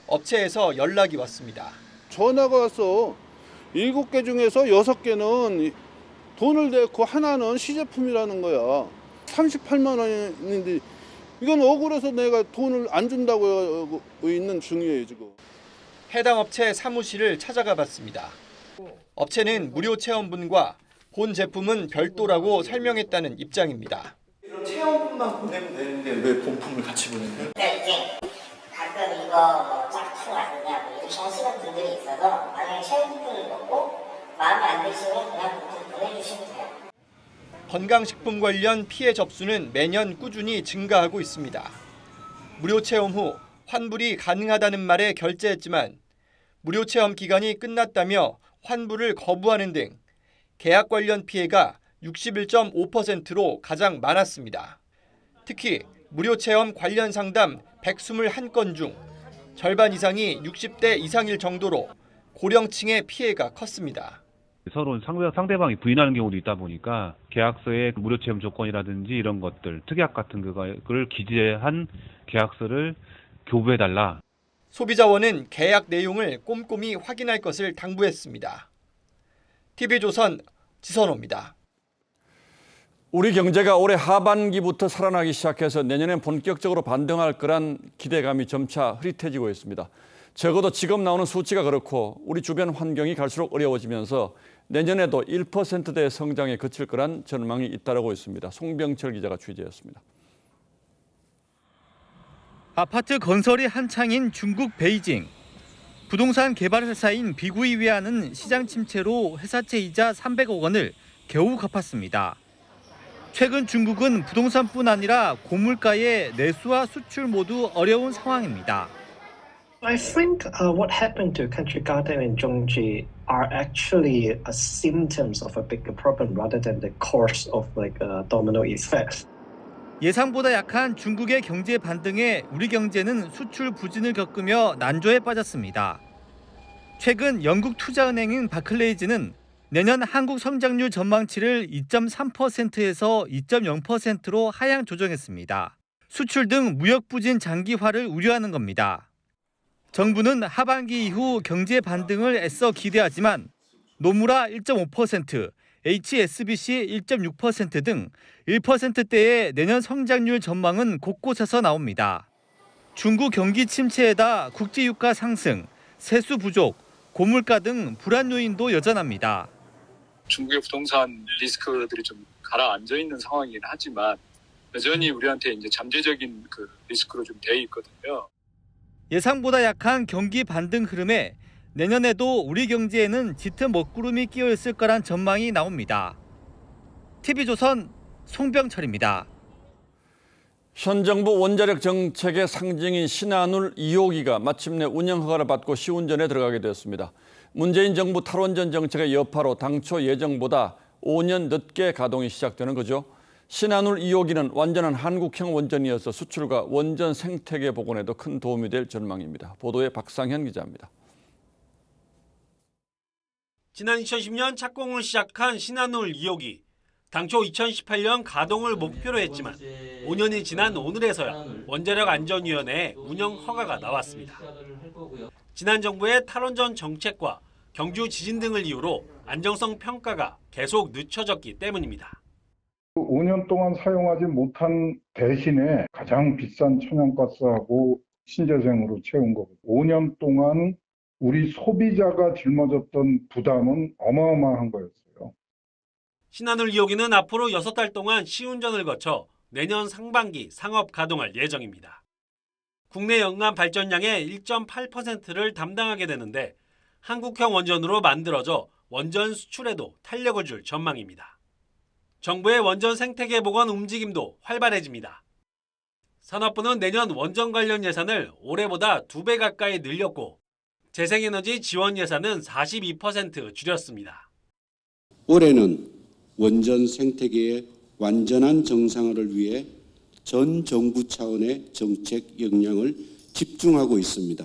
업체에서 연락이 왔습니다. 전화가 와서 7개 중에서 6개는 돈을 내고 하나는 시제품이라는 거야. 38만 원인데 이건 억울해서 내가 돈을 안 준다고 하고 있는 중이에요 지금. 해당 업체 사무실을 찾아가 봤습니다. 업체는 무료 체험분과 본 제품은 별도라고 설명했다는 입장입니다. 체험분만 보내면 되는데 왜 본품을 같이 보내나요? 이제 가끔 이거 짝퉁 아니냐 이렇게 하시는 분들이 있어서 만약에 체험분을 먹고 마음에 안 드시면 그냥 본품 보내주시면 돼요. 건강식품 관련 피해 접수는 매년 꾸준히 증가하고 있습니다. 무료 체험 후 환불이 가능하다는 말에 결제했지만 무료 체험 기간이 끝났다며 환불을 거부하는 등 계약 관련 피해가 61.5%로 가장 많았습니다. 특히 무료 체험 관련 상담 121건 중 절반 이상이 60대 이상일 정도로 고령층의 피해가 컸습니다. 서로 상대방이 부인하는 경우도 있다 보니까 계약서의 무료 체험 조건이라든지 이런 것들, 특약 같은 그걸 기재한 계약서를 교부해달라. 소비자원은 계약 내용을 꼼꼼히 확인할 것을 당부했습니다. TV조선 지선호입니다. 우리 경제가 올해 하반기부터 살아나기 시작해서 내년엔 본격적으로 반등할 거란 기대감이 점차 흐릿해지고 있습니다. 적어도 지금 나오는 수치가 그렇고 우리 주변 환경이 갈수록 어려워지면서 내년에도 1%대 성장에 그칠 거란 전망이 잇따르고 있습니다. 송병철 기자가 취재했습니다. 아파트 건설이 한창인 중국 베이징. 부동산 개발 회사인 비구이웨아는 시장 침체로 회사채 이자 300억 원을 겨우 갚았습니다. 최근 중국은 부동산뿐 아니라 고물가의 내수와 수출 모두 어려운 상황입니다. I think what happened to Country Garden and Zhongji are actually symptoms of a bigger problem rather than the cause of like a domino effect. 예상보다 약한 중국의 경제 반등에 우리 경제는 수출 부진을 겪으며 난조에 빠졌습니다. 최근 영국 투자은행인 바클레이즈는 내년 한국 성장률 전망치를 2.3%에서 2.0%로 하향 조정했습니다. 수출 등 무역 부진 장기화를 우려하는 겁니다. 정부는 하반기 이후 경제 반등을 애써 기대하지만 노무라 1.5%, HSBC 1.6% 등 1%대의 내년 성장률 전망은 곳곳에서 나옵니다. 중국 경기 침체에다 국제유가 상승, 세수 부족, 고물가 등 불안 요인도 여전합니다. 중국의 부동산 리스크들이 좀 가라앉아 있는 상황이긴 하지만 여전히 우리한테 이제 잠재적인 그 리스크로 좀 돼 있거든요. 예상보다 약한 경기 반등 흐름에 내년에도 우리 경제에는 짙은 먹구름이 끼어 있을 거란 전망이 나옵니다. TV조선 송병철입니다. 현 정부 원자력 정책의 상징인 신한울 2호기가 마침내 운영 허가를 받고 시운전에 들어가게 되었습니다. 문재인 정부 탈원전 정책의 여파로 당초 예정보다 5년 늦게 가동이 시작되는 거죠. 신한울 2호기는 완전한 한국형 원전이어서 수출과 원전 생태계 복원에도 큰 도움이 될 전망입니다. 보도에 박상현 기자입니다. 지난 2010년 착공을 시작한 신한울 2호기. 당초 2018년 가동을 목표로 했지만 5년이 지난 오늘에서야 원자력안전위원회에 운영 허가가 나왔습니다. 지난 정부의 탈원전 정책과 경주 지진 등을 이유로 안정성 평가가 계속 늦춰졌기 때문입니다. 5년 동안 사용하지 못한 대신에 가장 비싼 천연가스하고 신재생으로 채운 거고 5년 동안 우리 소비자가 짊어졌던 부담은 어마어마한 거였어요. 신한울 2호기는 앞으로 6달 동안 시운전을 거쳐 내년 상반기 상업 가동할 예정입니다. 국내 연간 발전량의 1.8%를 담당하게 되는데 한국형 원전으로 만들어져 원전 수출에도 탄력을 줄 전망입니다. 정부의 원전 생태계 복원 움직임도 활발해집니다. 산업부는 내년 원전 관련 예산을 올해보다 2배 가까이 늘렸고 재생에너지 지원 예산은 42% 줄였습니다. 올해는 원전 생태계의 완전한 정상화를 위해 전 정부 차원의 정책 역량을 집중하고 있습니다.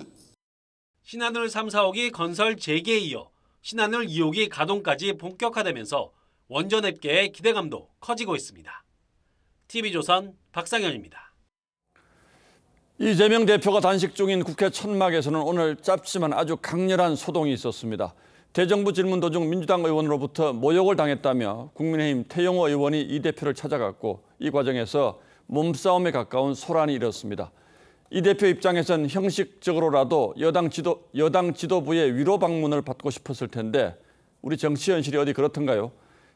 신한울 3, 4호기 건설 재개에 이어 신한울 2호기 가동까지 본격화되면서 원전 업계의 기대감도 커지고 있습니다. TV조선 박상현입니다. 이재명 대표가 단식 중인 국회 천막에서는 오늘 짧지만 아주 강렬한 소동이 있었습니다. 대정부 질문 도중 민주당 의원으로부터 모욕을 당했다며 국민의힘 태영호 의원이 이 대표를 찾아갔고 이 과정에서 몸싸움에 가까운 소란이 일었습니다. 이 대표 입장에선 형식적으로라도 여당 지도부의 위로 방문을 받고 싶었을 텐데 우리 정치 현실이 어디 그렇던가요?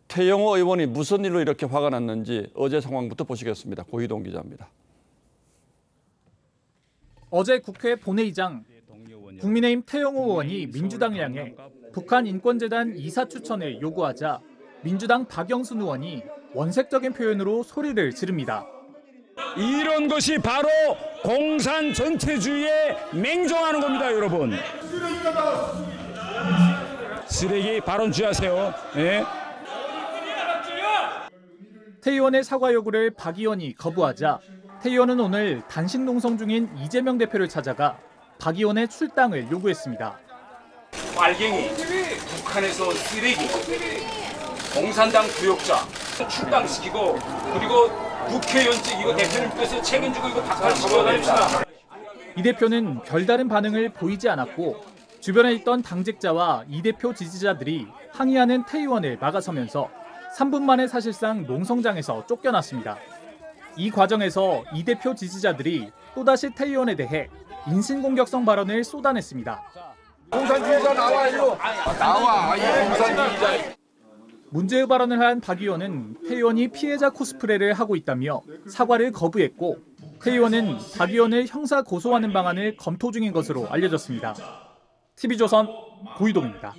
태영호 의원이 무슨 일로 이렇게 화가 났는지 어제 상황부터 보시겠습니다. 고희동 기자입니다. 어제 국회 본회의장 국민의힘 태영호 의원이 민주당을 향해 북한인권재단 이사 추천을 요구하자 민주당 박영순 의원이 원색적인 표현으로 소리를 지릅니다. 이런 것이 바로 공산 전체주의에 맹종하는 겁니다, 여러분. 쓰레기 발언 주의하세요. 네. 태 의원의 사과 요구를 박 의원이 거부하자 태 의원은 오늘 단식 농성 중인 이재명 대표를 찾아가 박 의원의 출당을 요구했습니다. 빨갱이, 북한에서 쓰레기, 공산당 부역자 출당시키고 그리고 국회의원직 이거 대표님께서 책임지고 이거 닭발 잡아다닙시다. 이 대표는 별다른 반응을 보이지 않았고 주변에 있던 당직자와 이 대표 지지자들이 항의하는 태 의원을 막아서면서 3분 만에 사실상 농성장에서 쫓겨났습니다. 이 과정에서 이 대표 지지자들이 또다시 태 의원에 대해 인신공격성 발언을 쏟아냈습니다. 공산주의자 나와 일로. 나와 이 공산주의자. 문제의 발언을 한 박 의원은 태 의원이 피해자 코스프레를 하고 있다며 사과를 거부했고 태 의원은 박 의원을 형사 고소하는 방안을 검토 중인 것으로 알려졌습니다. TV조선 고희동입니다.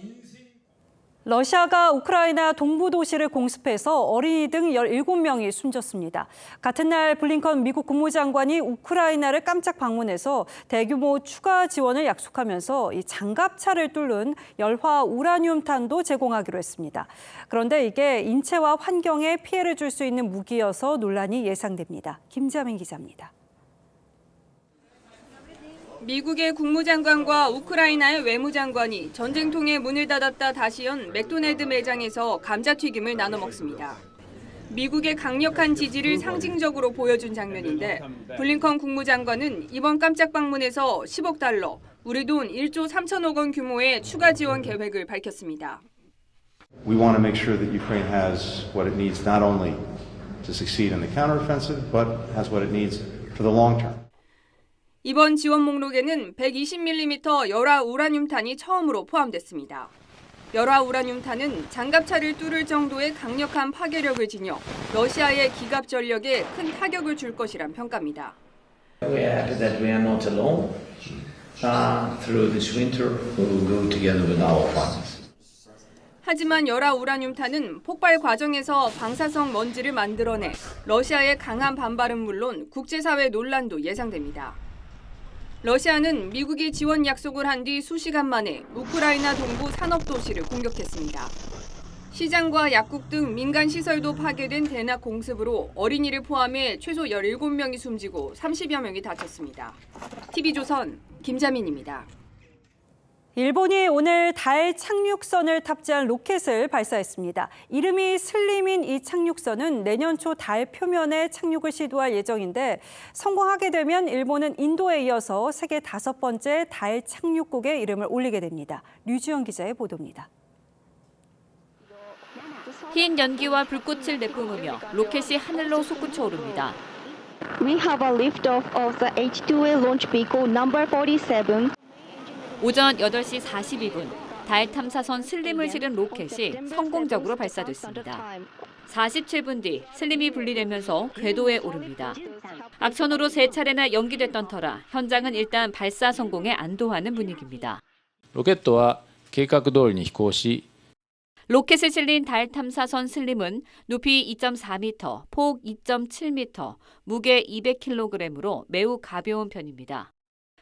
러시아가 우크라이나 동부 도시를 공습해서 어린이 등 17명이 숨졌습니다. 같은 날 블링컨 미국 국무장관이 우크라이나를 깜짝 방문해서 대규모 추가 지원을 약속하면서 이 장갑차를 뚫는 열화 우라늄탄도 제공하기로 했습니다. 그런데 이게 인체와 환경에 피해를 줄 수 있는 무기여서 논란이 예상됩니다. 김자민 기자입니다. 미국의 국무장관과 우크라이나의 외무장관이 전쟁통에 문을 닫았다 다시 연 맥도날드 매장에서 감자튀김을 나눠 먹습니다. 미국의 강력한 지지를 상징적으로 보여준 장면인데 블링컨 국무장관은 이번 깜짝 방문에서 10억 달러, 우리 돈 1조 3천억 원 규모의 추가 지원 계획을 밝혔습니다. We want to make sure that Ukraine has what it needs not only to succeed in the counteroffensive, but has what it needs for the long term. 이번 지원 목록에는 120mm 열화 우라늄탄이 처음으로 포함됐습니다. 열화 우라늄탄은 장갑차를 뚫을 정도의 강력한 파괴력을 지녀 러시아의 기갑 전력에 큰 타격을 줄 것이란 평가입니다. We are happy that we are not alone. Through this winter, we will go together with our partners. 하지만 열화 우라늄탄은 폭발 과정에서 방사성 먼지를 만들어내 러시아의 강한 반발은 물론 국제사회 논란도 예상됩니다. 러시아는 미국이 지원 약속을 한 뒤 수시간 만에 우크라이나 동부 산업도시를 공격했습니다. 시장과 약국 등 민간 시설도 파괴된 대낮 공습으로 어린이를 포함해 최소 17명이 숨지고 30여 명이 다쳤습니다. TV조선 김자민입니다. 일본이 오늘 달 착륙선을 탑재한 로켓을 발사했습니다. 이름이 슬림인 이 착륙선은 내년 초 달 표면에 착륙을 시도할 예정인데 성공하게 되면 일본은 인도에 이어서 세계 5번째 달 착륙국의 이름을 올리게 됩니다. 류주영 기자의 보도입니다. 흰 연기와 불꽃을 내뿜으며 로켓이 하늘로 솟구쳐 오릅니다. We have a liftoff of the H2A launch vehicle number 47. 오전 8시 42분, 달 탐사선 슬림을 실은 로켓이 성공적으로 발사됐습니다. 47분 뒤 슬림이 분리되면서 궤도에 오릅니다. 악천후로 3차례나 연기됐던 터라 현장은 일단 발사 성공에 안도하는 분위기입니다. 로켓을 실린 달 탐사선 슬림은 높이 2.4m, 폭 2.7m, 무게 200kg으로 매우 가벼운 편입니다.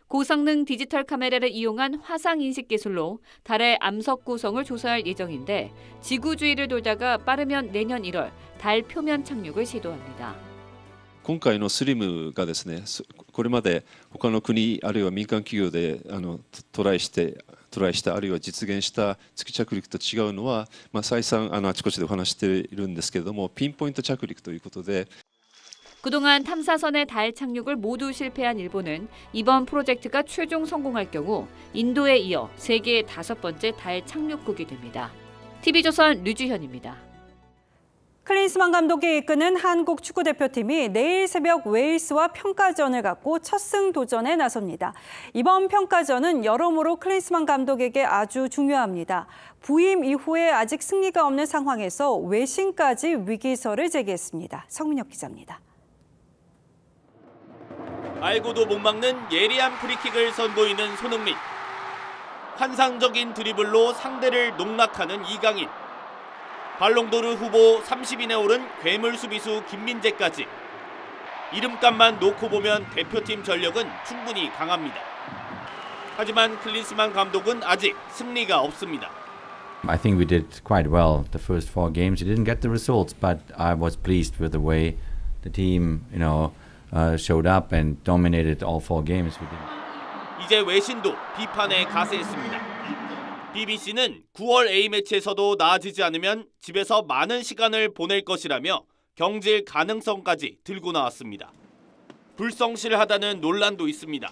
고성능 디지털 카메라를 이용한 화상 인식 기술로 달의 암석 구성을 조사할 예정인데 지구 주위를 돌다가 빠르면 내년 1월 달 표면 착륙을 시도합니다. 今回のスリムがですね、これまで他の国あるいは民間企業でトライしてあるいは実現した月着陸と違うのは、再三あちこちでお話しているんですけれども、ピンポイント着陸ということで。 그동안 탐사선의 달 착륙을 모두 실패한 일본은 이번 프로젝트가 최종 성공할 경우 인도에 이어 세계 5번째 달 착륙국이 됩니다. TV조선 류주현입니다. 클린스만 감독이 이끄는 한국 축구대표팀이 내일 새벽 웨일스와 평가전을 갖고 첫 승 도전에 나섭니다. 이번 평가전은 여러모로 클린스만 감독에게 아주 중요합니다. 부임 이후에 아직 승리가 없는 상황에서 외신까지 위기설을 제기했습니다. 성민혁 기자입니다. 알고도 못 막는 예리한 프리킥을 선보이는 손흥민. 환상적인 드리블로 상대를 농락하는 이강인. 발롱도르 후보 30인에 오른 괴물 수비수 김민재까지. 이름값만 놓고 보면 대표팀 전력은 충분히 강합니다. 하지만 클린스만 감독은 아직 승리가 없습니다. I think we did quite well the first 4 games. We didn't get the results, but I was pleased with the way the team, showed up and dominated all 4 games. 이제 외신도 비판에 가세했습니다. BBC는 9월 A매치에서도 나아지지 않으면 집에서 많은 시간을 보낼 것이라며 경질 가능성까지 들고 나왔습니다. 불성실하다는 논란도 있습니다.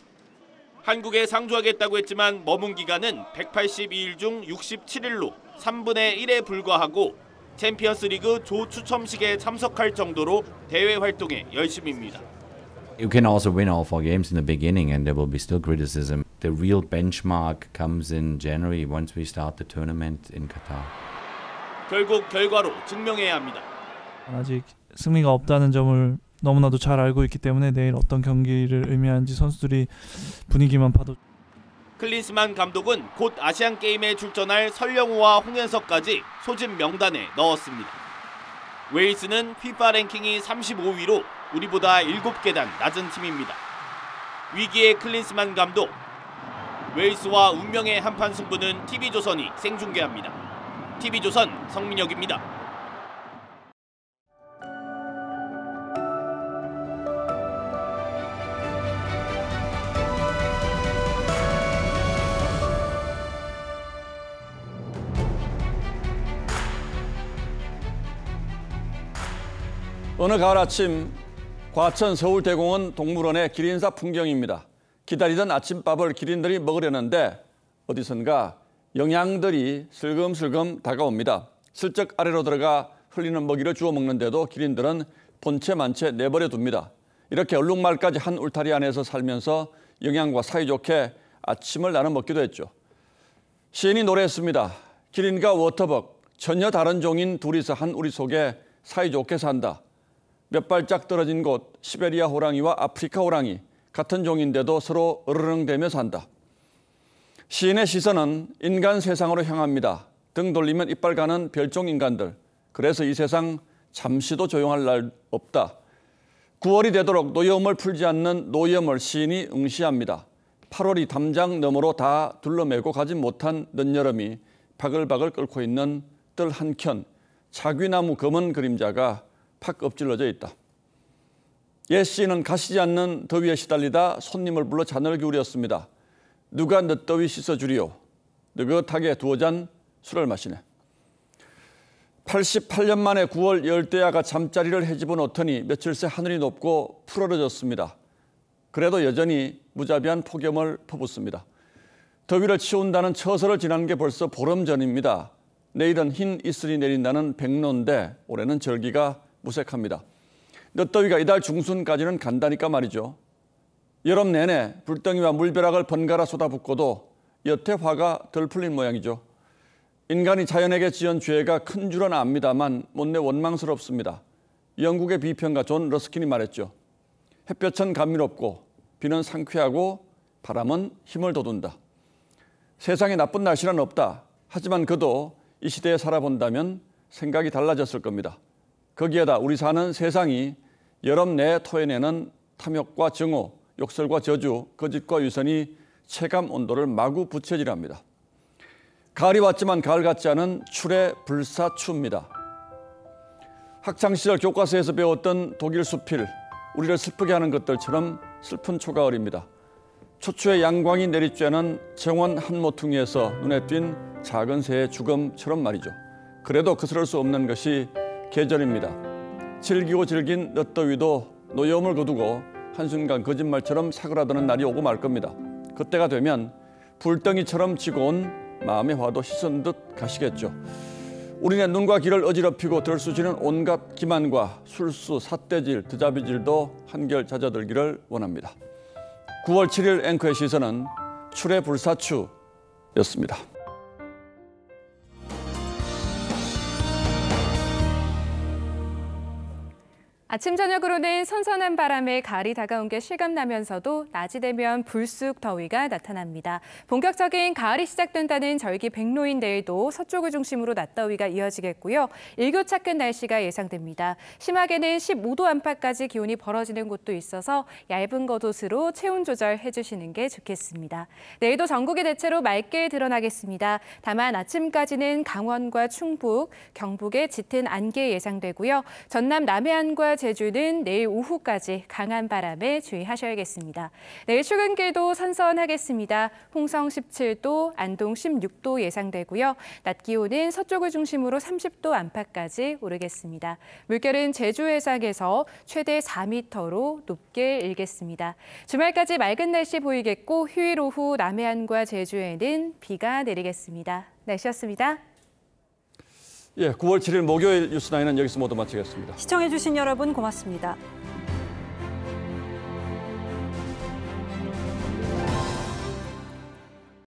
한국에 상주하겠다고 했지만 머문 기간은 182일 중 67일로 3분의 1에 불과하고 챔피언스리그 조 추첨식에 참석할 정도로 대회 활동에 열심입니다. You can also win all 4 games in the beginning and there will be still criticism. The real benchmark comes in January once we start the tournament in Qatar. 결국 결과로 증명해야 합니다. 아직 승리가 없다는 점을 너무나도 잘 알고 있기 때문에 내일 어떤 경기를 의미하는지 선수들이 분위기만 봐도. 클린스만 감독은 곧 아시안게임에 출전할 설영우와 홍현석까지 소집 명단에 넣었습니다. 웨일스는 FIFA 랭킹이 35위로 우리보다 7계단 낮은 팀입니다. 위기의 클린스만 감독, 웨일스와 운명의 한판 승부는 TV조선이 생중계합니다. TV조선 성민혁입니다. 어느 가을 아침 과천 서울대공원 동물원의 기린사 풍경입니다. 기다리던 아침밥을 기린들이 먹으려는데 어디선가 영양들이 슬금슬금 다가옵니다. 슬쩍 아래로 들어가 흘리는 먹이를 주워 먹는데도 기린들은 본체 만체 내버려 둡니다. 이렇게 얼룩말까지 한 울타리 안에서 살면서 영양과 사이좋게 아침을 나눠 먹기도 했죠. 시인이 노래했습니다. 기린과 워터벅, 전혀 다른 종인 둘이서 한 우리 속에 사이좋게 산다. 몇 발짝 떨어진 곳 시베리아 호랑이와 아프리카 호랑이 같은 종인데도 서로 으르렁대며 산다. 시인의 시선은 인간 세상으로 향합니다. 등 돌리면 이빨 가는 별종 인간들. 그래서 이 세상 잠시도 조용할 날 없다. 9월이 되도록 노여움을 풀지 않는 노염을 시인이 응시합니다. 8월이 담장 너머로 다 둘러매고 가지 못한 늦여름이 바글바글 끓고 있는 뜰 한켠 자귀나무 검은 그림자가 팍 엎질러져 있다. 옛 시인은 가시지 않는 더위에 시달리다 손님을 불러 잔을 기울였습니다. 누가 늦더위 씻어주리오. 느긋하게 두어 잔 술을 마시네. 88년 만에 9월 열대야가 잠자리를 헤집어 놓더니 며칠 새 하늘이 높고 푸르러졌습니다. 그래도 여전히 무자비한 폭염을 퍼붓습니다. 더위를 치운다는 처서를 지난 게 벌써 보름 전입니다. 내일은 흰 이슬이 내린다는 백로인데 올해는 절기가 무색합니다. 늦더위가 이달 중순까지는 간다니까 말이죠. 여름 내내 불덩이와 물벼락을 번갈아 쏟아붓고도 여태 화가 덜 풀린 모양이죠. 인간이 자연에게 지은 죄가 큰 줄은 압니다만 못내 원망스럽습니다. 영국의 비평가 존 러스킨이 말했죠. 햇볕은 감미롭고 비는 상쾌하고 바람은 힘을 돋운다. 세상에 나쁜 날씨는 없다. 하지만 그도 이 시대에 살아본다면 생각이 달라졌을 겁니다. 거기에다 우리 사는 세상이 여름 내에 토해내는 탐욕과 증오, 욕설과 저주, 거짓과 위선이 체감 온도를 마구 부채질합니다. 가을이 왔지만 가을 같지 않은 출의 불사추입니다. 학창시절 교과서에서 배웠던 독일 수필, 우리를 슬프게 하는 것들처럼 슬픈 초가을입니다. 초추의 양광이 내리쬐는 정원 한 모퉁이에서 눈에 띈 작은 새의 죽음처럼 말이죠. 그래도 거스를 수 없는 것이 계절입니다. 즐기고 즐긴 늦더위도 노여움을 거두고 한순간 거짓말처럼 사그라드는 날이 오고 말 겁니다. 그때가 되면 불덩이처럼 지고 온 마음의 화도 씻은 듯 가시겠죠. 우리네 눈과 귀를 어지럽히고 들쑤시는 온갖 기만과 술수, 삿대질, 드자비질도 한결 잦아들기를 원합니다. 9월 7일 앵커의 시선은 출의 불사추였습니다. 아침 저녁으로는 선선한 바람에 가을이 다가온 게 실감나면서도 낮이 되면 불쑥 더위가 나타납니다. 본격적인 가을이 시작된다는 절기 백로인 내일도 서쪽을 중심으로 낮더위가 이어지겠고요. 일교차큰 날씨가 예상됩니다. 심하게는 15도 안팎까지 기온이 벌어지는 곳도 있어서 얇은 겉옷으로 체온 조절해 주시는 게 좋겠습니다. 내일도 전국이 대체로 맑게 드러나겠습니다. 다만 아침까지는 강원과 충북, 경북에 짙은 안개 예상되고요. 전남 남해안과 제주는 내일 오후까지 강한 바람에 주의하셔야겠습니다. 내일 출근길도 선선하겠습니다. 홍성 17도, 안동 16도 예상되고요. 낮 기온은 서쪽을 중심으로 30도 안팎까지 오르겠습니다. 물결은 제주 해상에서 최대 4m로 높게 일겠습니다. 주말까지 맑은 날씨 보이겠고 휴일 오후 남해안과 제주에는 비가 내리겠습니다. 날씨였습니다. 예, 9월 7일 목요일 뉴스9는 여기서 모두 마치겠습니다. 시청해주신 여러분 고맙습니다.